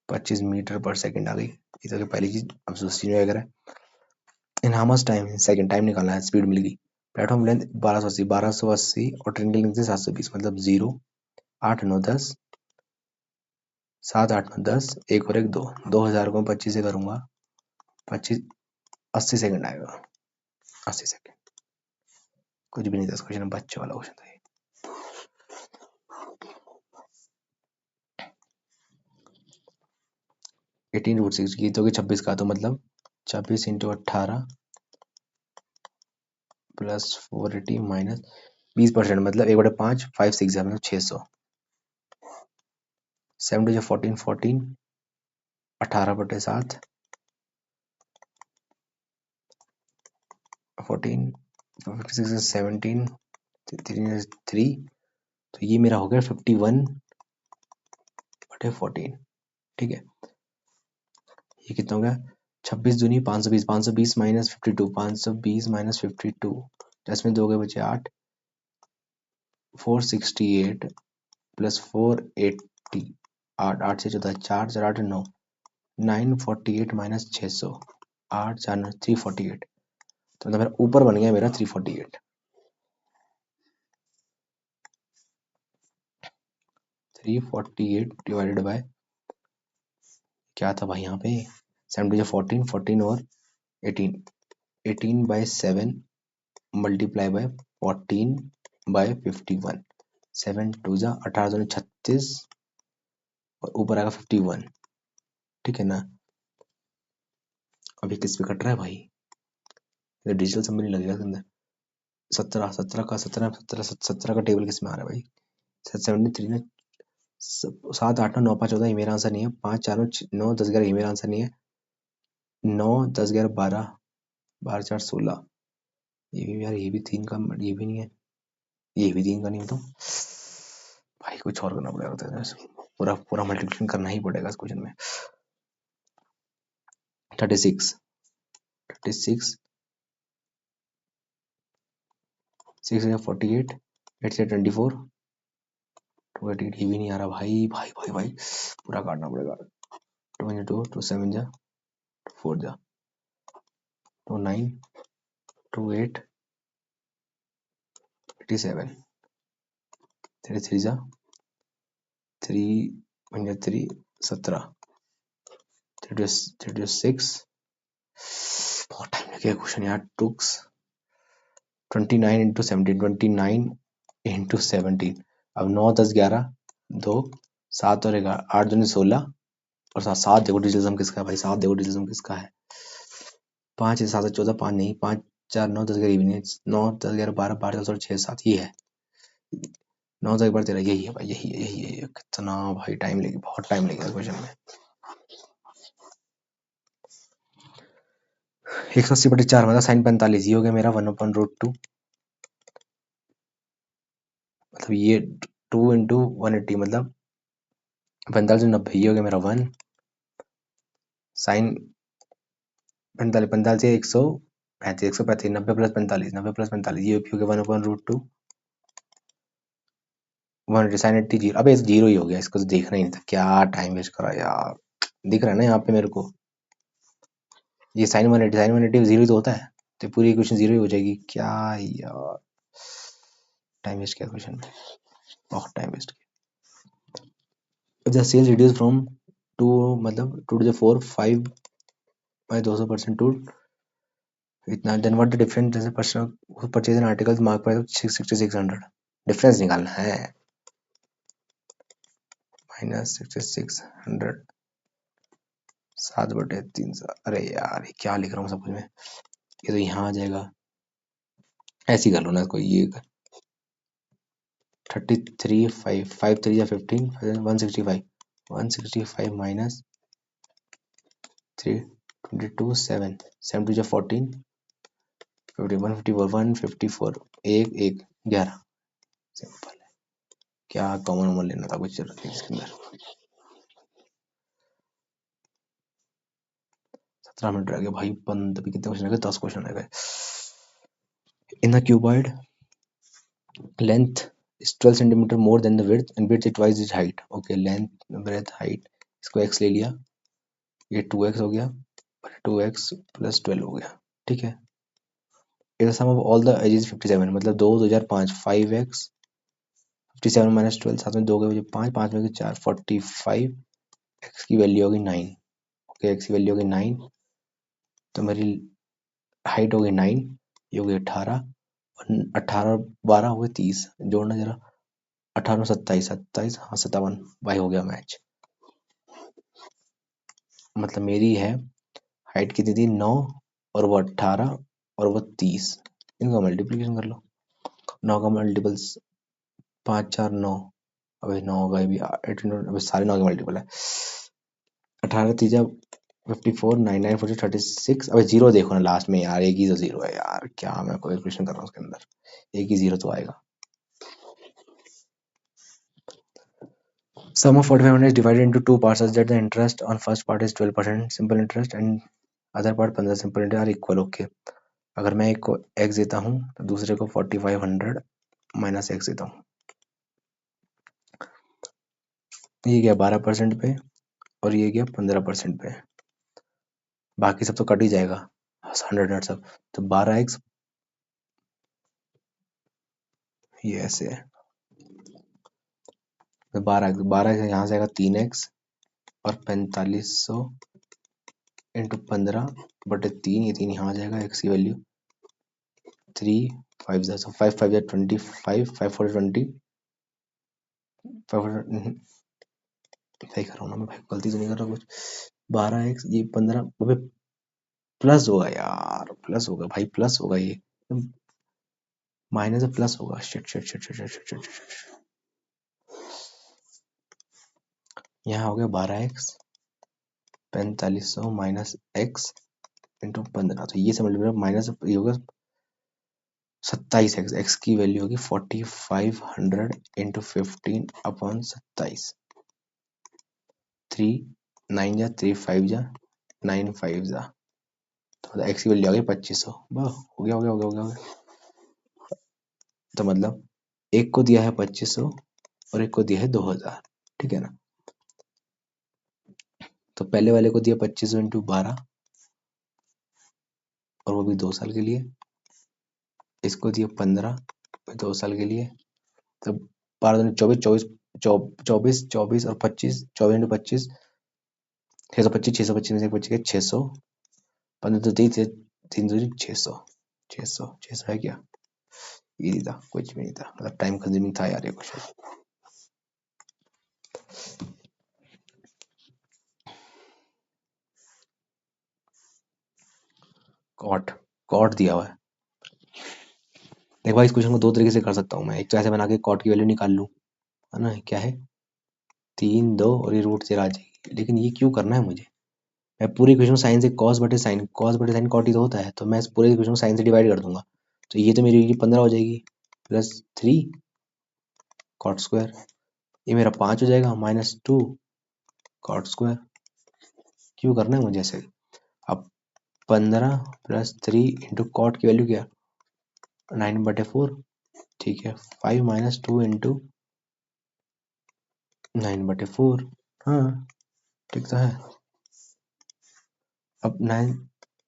25 मीटर पर सेकंड आ गई, ये तो पहली चीज। अब दूसरी चीज वगैरह, in how much time, second time निकालना है, स्पीड मिल गई। प्लेटफॉर्म लेंथ 1280 और ट्रेन की लेंथ 720, मतलब 0 8 9 10 7 8 9 10 1 और 1 2, 2000 को 25 से करूंगा 25 80 सेकंड आएगा, 80 सेकंड। कुछ भी नहीं था, क्वेश्चन बच्चे वाला क्वेश्चन था। 18√6 की तो 26 का, तो मतलब 26 × 18 प्लस 480 माइनस 20% मतलब 1/5, 5 6 मतलब 600। 7 टू 14 14, 18/7 14, 56 17, 3 तो ये मेरा हो गया 51/14। ठीक है, ये कितना हो गया? 26 दूनी 520, 520 माइनस 52, 520 माइनस 52, 10 में 2 गए बचे 8, 468 प्लस 480, 8 8 से 14, 4 4 8 9, 948 माइनस 600, 8 4 9 348, तो मतलब मेरा ऊपर बन गया मेरा 348। 348 डिवाइडेड बाय क्या था भाई यहाँ पे? 7 टू 14, 14 और 18, 18/7 मल्टीप्लाई बाय 14/51, 7 2 जा 18 36 और ऊपर आएगा 51। ठीक है ना? अभी किस पे कट रहा है भाई? ये डिजिटल सब में नहीं लगेगा इसके अंदर। 17 17 का 17 17 17 का टेबल किस में आ रहा है भाई? 73 ना, 7 8 9 9 5 14 ये मेरा आंसर नहीं है। 5 4 9 10 11 ये मेरा आंसर नहीं है। 9 10 11 12, 12 4 16, ये भी यार, ये भी 3 का, ये भी नहीं है, ये भी 3 का नहीं। तो भाई कुछ और करना पड़ेगा, पूरा पूरा मल्टीप्लिकेशन करना ही पड़ेगा इस क्वेश्चन में। 36 36 6 से 48, 8 से 24, 288 ये भी नहीं आ रहा भाई भाई भाई भाई, पूरा काटना पड़ेगा। 22 2 7 जा 4 जा 2 9 2 8 87, 3 जा 3 3 17, 36, बहुत टाइम लगेगा क्वेश्चन यार। टुक्स 29 इंटू 17, 29 इंटू 17, अब 9 10 11 2 7 और 11 8 दूनी 16 और 7 7 देखो डिजिटल किसका है भाई? 7 देखो डिजिटल किसका है? 5 7 14, 5 नहीं, 5 4 9 10 11 नहीं, 9 10 11 12 12 14 6 7 ये है। 9 10 11 13 यही है भाई, यही है। कितना भाई टाइम लगेगा, बहुत टाइम लगेगा क्वेश्चन में। 180/4 मतलब साइन 45, ये हो गया मेरा 1/√2, मतलब ये 2 इंटू 180 मतलब 45 90, ये हो गया मेरा 1 साइन 45 45 से 135 135 90 प्लस 45 90 प्लस 45 ये हो गया 1/√2 1 साइन 80 जीरो। अबे जीरो ही हो गया, इसको तो देखना ही नहीं था, क्या टाइम वेस्ट करा यार। दिख रहा है ना यहाँ पे मेरे को, ये साइन 180 जीरो तो होता है, तो पूरी इक्वेशन जीरो ही हो जाएगी। क्या यार टाइम वेस्ट किया क्वेश्चन में, बहुत टाइम वेस्ट किया। द सेल्स रिड्यूस फ्रॉम 2 मतलब 2 to the 4 5 by 200% टू इतना, देन व्हाट द डिफरेंस जैसे person purchase an articles mark पर 6600, डिफरेंस निकालना है। माइनस 6600 7/300, अरे यार ये क्या लिख रहा हूँ सब कुछ में, ये तो यहाँ आ जाएगा। ऐसे ही कर लो ना इसको, ये 33 5 5 3 या 15 165 165 माइनस 3 22 7 7 2 14 51 54 154 1 1 11, सिंपल है। क्या कॉमन नंबर लेना था, कुछ जरूरत नहीं इसके अंदर। 17 मिनट रह गए भाई, अभी कितने क्वेश्चन रह गए? 10 क्वेश्चन रह गए। In the cuboid length is 12 centimetre more than the width and width is twice its height. Okay, length breadth height इसको x ले लिया, ये 2x हो गया और 2x प्लस 12 हो गया। ठीक है, इधर सम ऑफ ऑल द एजेस 57 मतलब 2 2005 5x 57 माइनस 12 साथ में 2 के बजे 5 5 में 4 45 x की वैल्यू होगी 9। ओके, x की वैल्यू होगी 9, तो मेरी हाइट होगी 9, ये होगी 18 और 18 12 हो गए 30, जोड़ना जरा 18 27 27 हाँ 57, भाई हो गया मैच। मतलब मेरी है हाइट कितनी थी 9 और वो 18 और वो 30, इनका मल्टीप्लिकेशन कर लो। 9 का मल्टीपल्स 5 4 9, अबे 9 होगा ये भी 18, अबे सारे 9 के मल्टीपल है। 18 तीजा 54 9 9 40 36, अबे जीरो देखो ना लास्ट में यार, एक ही तो जीरो है यार, क्या मैं कोई क्वेश्चन कर रहा हूँ उसके अंदर, एक ही जीरो तो आएगा। Sum of 4500 is divided into two parts such that the interest on first part is 12% simple interest and other part 15 simple interest are equal. Okay. अगर मैं एक को x देता हूँ तो दूसरे को 4500 माइनस x देता हूँ, ये गया 12% पे और ये गया 15% पे, बाकी सब तो कट ही जाएगा 100 सब, तो 12x ये ऐसे है, तो 12 यहाँ से आएगा 3x और 4500 इंटू 15/3, ये 3 यहाँ आ जाएगा, x की वैल्यू 3 5 5 5 25 5 4 20 सही कर रहा हूँ ना मैं भाई, गलती तो नहीं कर रहा कुछ। 12x ये 15, अबे प्लस होगा यार, प्लस होगा भाई, प्लस होगा ये, माइनस प्लस होगा, shit shit shit shit shit shit shit. यहाँ हो गया 12x 4500 माइनस x इंटू 15, तो ये समझ लो माइनस ये होगा 27x, x की वैल्यू होगी 4500 इंटू 15/27, 3 9 जा 3 5 जा 9 5 जा, तो x की वैल्यू आ गई 2500, वाह हो गया हो गया हो गया हो गया हो गया। तो मतलब एक को दिया है 2500 और एक को दिया है 2000, ठीक है ना, तो पहले वाले को दिया 2500 इंटू 12 और वो भी 2 साल के लिए, इसको दिया 15 2 साल के लिए, तो 12 दूनी 24 24 24 24 और 25, 24 इंटू 25 625, 625 में से 25 गया 600, 15 तो 30 3 दूनी 600, 600 600 है क्या, इजी था, कुछ भी नहीं था, मतलब टाइम कंज्यूमिंग था यार ये क्वेश्चन। कॉट कॉट दिया हुआ है, देख भाई इस क्वेश्चन को दो तरीके से कर सकता हूँ मैं, एक तो ऐसे बना के कॉट की वैल्यू निकाल लूँ, है ना, क्या है 3 2 और ये रूट से आ जाएगी, लेकिन ये क्यों करना है मुझे, मैं पूरी इक्वेशन को साइन से कॉस बटे साइन कॉट ही तो होता है, तो मैं इस पूरे इक्वेशन को साइन से डिवाइड कर दूंगा, तो ये तो मेरी 15 हो जाएगी प्लस 3 कॉट स्क्वायर, ये मेरा 5 हो जाएगा माइनस 2 कॉट स्क्वायर, क्यों करना है मुझे ऐसे। अब 15 प्लस 3 इंटू कॉट की वैल्यू क्या 9/4, ठीक है 5 माइनस 2 इंटू 9/4, हाँ ठीक तो है। अब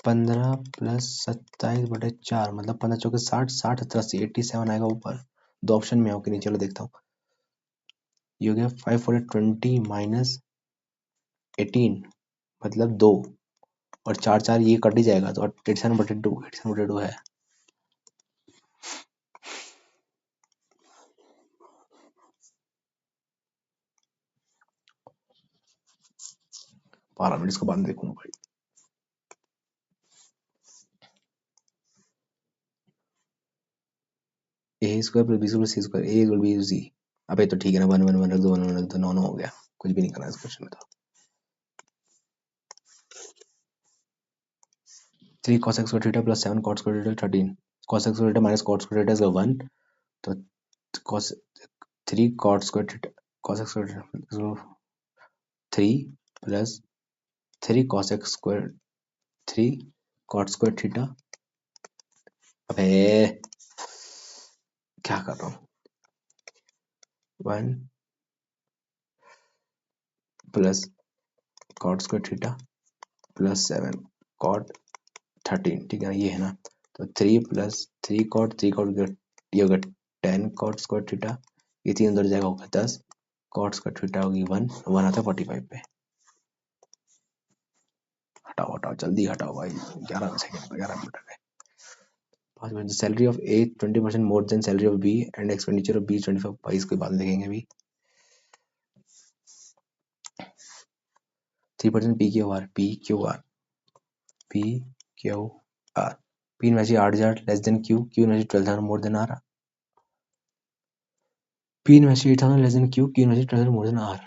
15 प्लस 27/4 मतलब 15 चौके 60 60 87 87 आएगा ऊपर, दो ऑप्शन में होके नहीं, चलो देखता हूँ, ये हो गया 5 4 20 माइनस 18 मतलब 2 और 4 4 ये कट ही जाएगा, तो 87/2 है। बारह मिनट इसको बाद देखूंगा भाई। ए स्क्वायर प्लस बी स्क्वायर सी स्क्वायर ए इक्वल बी सी, अबे तो ठीक है ना, 1 1 1 रख दो 1 1 रख दो, 9 9 हो गया, कुछ भी नहीं करना इस क्वेश्चन में तो। 3 cos x square theta plus 7 cot square theta 13, cos x square theta minus cot square theta is 1, तो cos 3 cot square theta cos x square theta 3 plus 3 cos x square 3 cot square theta, अबे क्या कर रहा हूँ, 1 plus cot square theta plus 7 cot 13, ठीक है ना, ये है ना, तो 3 प्लस 3 cot 3 cot ये होगा 10 cot square theta, ये 3 अंदर जाएगा होगा 10 cot square theta होगी 1 1 आता है 45 पे, हटाओ हटाओ जल्दी हटाओ भाई, 11 सेकंड 11 मिनट है। 5 minute, salary of A 20% more than salary of B and expenditure of B 25, भाई इसके बाद देखेंगे अभी। 3% P Q R P Q R P Q R, P invest 8,000 less than Q, Q invest 12,000 more than R, P inverse 8000 less than Q, Q inverse more than R.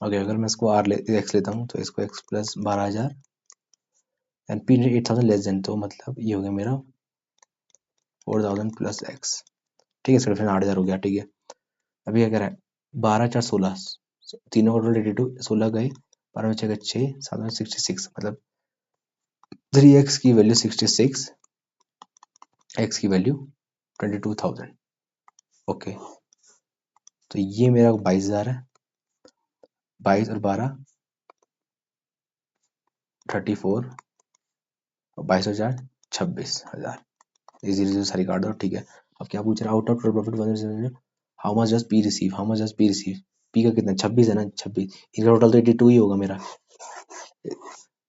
Okay, अगर मैं इसको आर एक्स लेता हूँ तो इसको X plus 12000 and P 8000 less then, तो मतलब ये हो गया मेरा 4000 प्लस एक्स। ठीक है, इसका डिफरेंस 8000 हो गया। ठीक है, अभी क्या कह रहा है, 12 4 16, तीनों का टोटल 82, 16 गए, 12 बचे 6, 7 में 66, मतलब 3x की वैल्यू 66, x की वैल्यू 22000। ओके, तो ये मेरा 22000 है, 22 और 12 34 और 22 और 4 26,000। इजी सारी काट दो। ठीक है, अब क्या पूछ रहा है, out of total profit how much does P receive, how much does P receive, P का कितना 26 है ना, 26, इनका टोटल तो 82 ही होगा मेरा,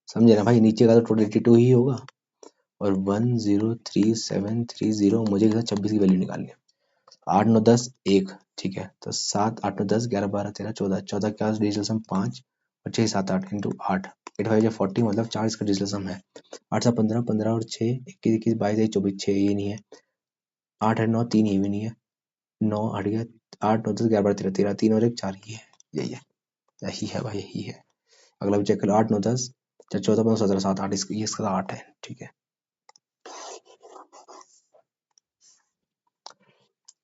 समझे ना भाई, नीचे का तो टोटल 82 ही होगा, और 103730 मुझे 26 की वैल्यू निकालनी है। 8 9 10 1, ठीक है, तो 7 8 9 10 11 12 13 14, 14 क्या डिजिटल सम 5 और 6 7 8 इंटू 8, 8 5 40, मतलब 4 इसका डिजिटल सम है। 8 7 15, 15 और 6 21 21 22 23 24, 6 ये नहीं है, 8 8 9 3 ये भी नहीं है, 9 हट गया, 8 9 10 11 12 13 13, 3 और 1 4, ये है, यही है, यही है भाई, यही है। अगला भी चेक कर लो, 8 9 10 14 15 17 7 8, ये इसका 8 है। ठीक है,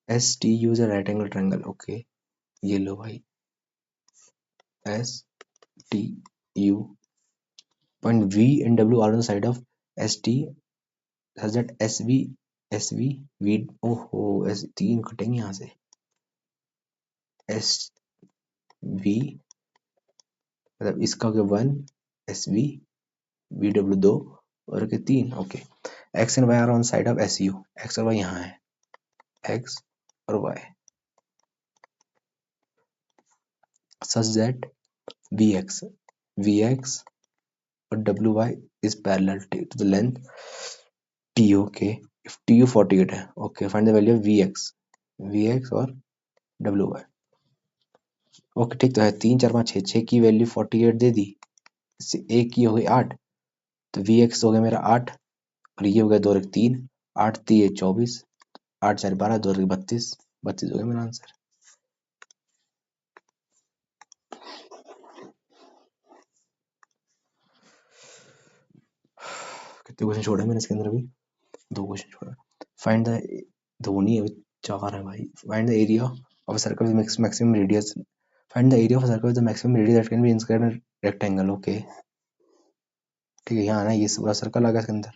S T U is a right angle triangle. Okay, ये लो भाई, S T U, point V and W are on the side of S T such that SV V, ओहो एस तीन कटेंगे यहाँ से, एस वी मतलब इसका हो गया 1, SV वी डब्ल्यू 2 और के 3। Okay, X and Y are on side of S U, X और वाई यहाँ है, एक्स और वाई such that VX और WY is parallel to the length T। Okay, if TU 48 है, okay find the value of VX और WY। ओके ठीक तो है, 3 4 5 6, 6 की वैल्यू 48 दे दी, एक की हो गई 8, तो VX हो गया मेरा 8, और ये हो गया 2 और 3, 8 3 24, 8 4 12, 2 और 32, 32 हो गया मेरा आंसर। कितने क्वेश्चन छोड़े मैंने इसके अंदर अभी, 2 क्वेश्चन छोड़ा। फाइंड द, दो नहीं है, 4 है भाई। Find the area of a circle with maximum radius, find the area of a circle with the maximum radius that can be inscribed in rectangle. Okay ठीक है, यहाँ आना, ये पूरा सर्कल आ गया इसके अंदर।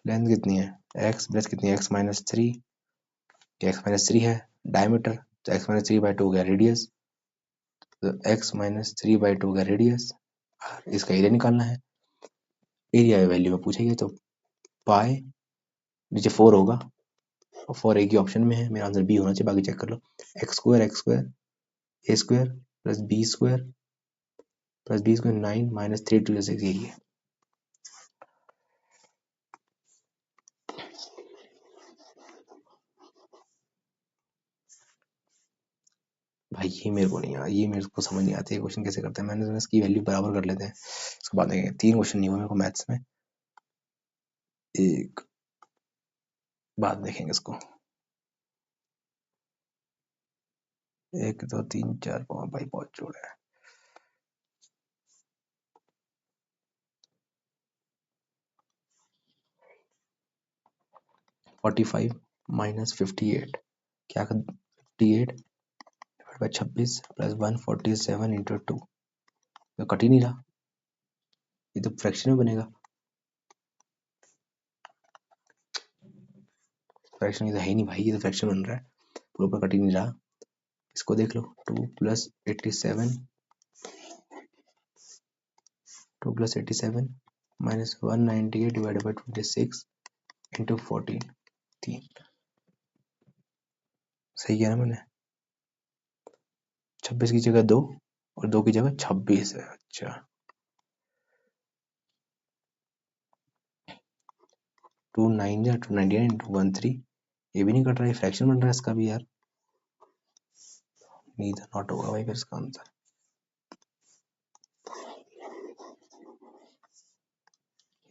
लेंथ कितनी है, एक्स, ब्रेथ कितनी है, x minus three, x minus three है, डायमीटर तो x minus three by two हो गया रेडियस, तो x minus three by two हो गया रेडियस, इसका एरिया निकालना है। एरिया वैल्यू में पूछेंगे तो पाई, नीचे 4 होगा, और 4 एक ही ऑप्शन में है, मेरा आंसर बी होना चाहिए, बाकी चेक कर लो। X square A square plus B square 9 minus 3 2 6, यही है। भाई ये मेरे को नहीं, ये मेरे को समझ नहीं आती है क्वेश्चन कैसे करते हैं, मैंने सोचा इसकी वैल्यू बराबर कर लेते हैं, उसके बाद देखेंगे। 3 क्वेश्चन नहीं हुआ मेरे को मैथ्स में, एक बाद देखेंगे इसको, 1 2 3 4 5 भाई बहुत जोड़ है। -45 माइनस 58, क्या 58 डिवाइड बाई 26 प्लस 147 इंटू 2, तो कट ही नहीं रहा, ये तो फ्रैक्शन में बनेगा, फ्रैक्शन ये तो है ही नहीं भाई, ये तो फ्रैक्शन बन रहा है, पूरा ऊपर कट ही नहीं रहा। इसको देख लो, 2 plus 87 minus 198 divided by 26 into 14, 3, सही किया ना मैंने, 26 की जगह 2 और 2 की जगह 26 है, अच्छा 29 या 299 इंटू 13, ये भी नहीं कट रहा है, फ्रैक्शन बन रहा है इसका भी यार, नीदर नॉट होगा भाई फिर इसका आंसर।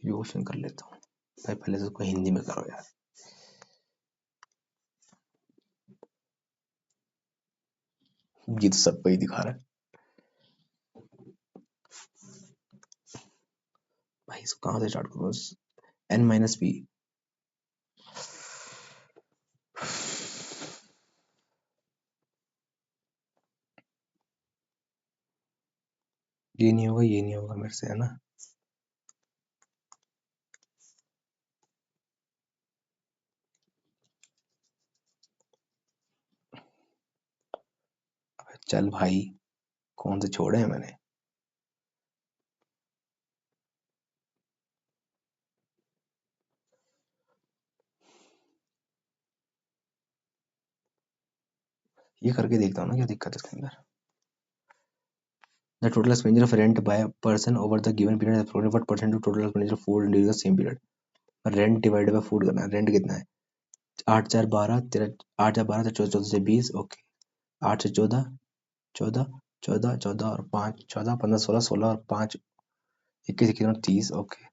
ये क्वेश्चन कर लेता हूँ भाई, पहले तो इसको हिंदी में करो यार। ये तो सबको ही दिखा रहा है भाई। इसको कहाँ से स्टार्ट करूँ? n minus P. ये नहीं होगा, ये नहीं होगा मेरे से, है ना? चल भाई, कौन से छोड़े हैं मैंने? ये करके देखता हूँ ना क्या दिक्कत है इसके अंदर। The total expenditure of rent by a person over the given period is approximately what percent of total expenditure of food during the same period? Rent divided by food करना है। रेंट कितना है? 8 4 12 तेरह, 8 4 12 14 14 से 20, ओके। 8 से 14, 14 14 14 और 5 14 15 16 16 और 5 21 21 और 30, ओके।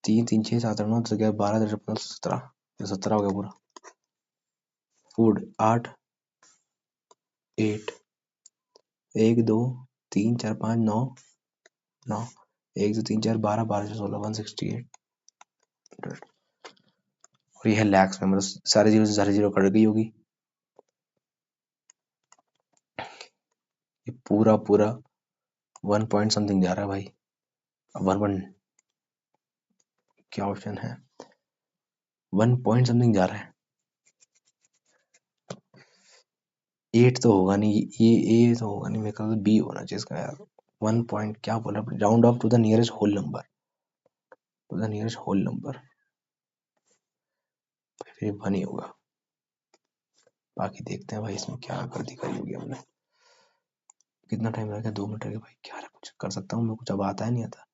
3 3 6 7 8 9 10 11 12 13 14 17, 17 हो गया पूरा। फूड 8 8 1 2 3 4 5 9 9 1 2 3 4 12 12 से 16 168। और ये है लैक्स में, मतलब सारे जीरो से सारे जीरो कट गई होगी। ये पूरा पूरा 1 पॉइंट समथिंग जा रहा है भाई। अब 1 क्या ऑप्शन है? 1 पॉइंट समथिंग जा रहा है। 8 तो होगा नहीं, ये ए तो होगा नहीं, मेरे ख्याल से बी होना चाहिए इसका यार। 1 पॉइंट क्या बोला? Round off to the nearest whole number, to the nearest whole number, फिर 1 ही होगा। बाकी देखते हैं भाई इसमें क्या गलती करी होगी हमने। कितना टाइम लगेगा? 2 मिनट लगे भाई। क्या कुछ कर सकता हूँ मैं? कुछ अब आता है नहीं आता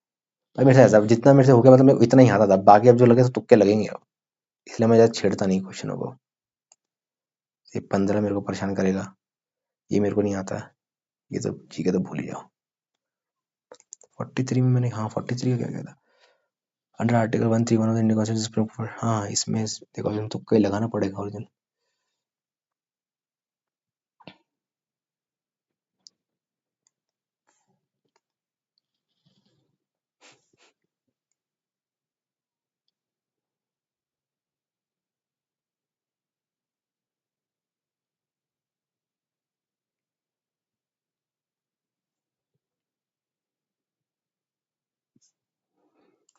भाई मेरे से। ऐसा जितना मेरे से हो गया, मतलब मेरे को इतना ही आता था। बाकी अब जो लगे तो तुक्के लगेंगे अब, इसलिए मैं ज्यादा छेड़ता नहीं क्वेश्चनों को। ये 15 मेरे को परेशान करेगा, ये मेरे को नहीं आता। ये तो ठीक है, तो भूल ही जाओ। 43 में मैंने, हाँ 43 का क्या कहता? Under article 131 of the Indian constitution, हाँ इसमें देखो तुक्का ही लगाना पड़ेगा ओरिजिनल।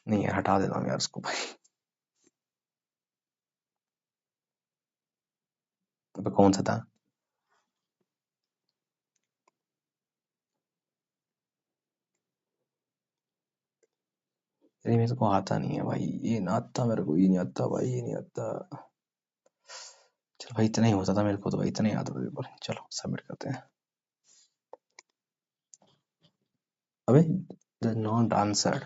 नहीं यार, हटा देता हूँ यार उसको भाई। अब कौन सा था? अरे मेरे को आता नहीं है भाई, ये ना आता मेरे को, ये नहीं आता भाई, ये नहीं आता। चलो भाई, इतना ही होता था मेरे को, तो भाई इतना ही आता था पेपर। चलो सबमिट करते हैं। अबे द नॉट आंसर्ड।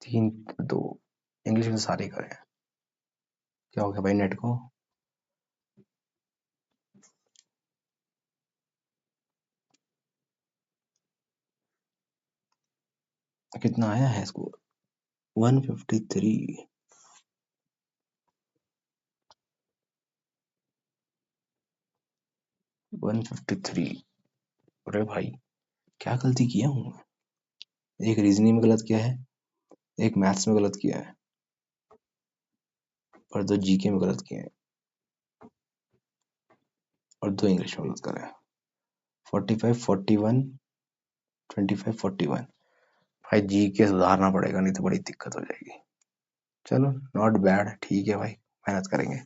3 2 इंग्लिश में सारे करे हैं। क्या हो गया भाई नेट को? कितना आया है स्कोर? 153। 153। अरे भाई, क्या गलती किया हूँ? एक रीजनिंग में गलत किया है, एक मैथ्स में गलत किया है, और 2 जीके में गलत किए हैं, और 2 इंग्लिश में गलत करे हैं। 45 41 25 41। भाई जीके सुधारना पड़ेगा, नहीं तो बड़ी दिक्कत हो जाएगी। चलो नॉट बैड, ठीक है भाई, मेहनत करेंगे।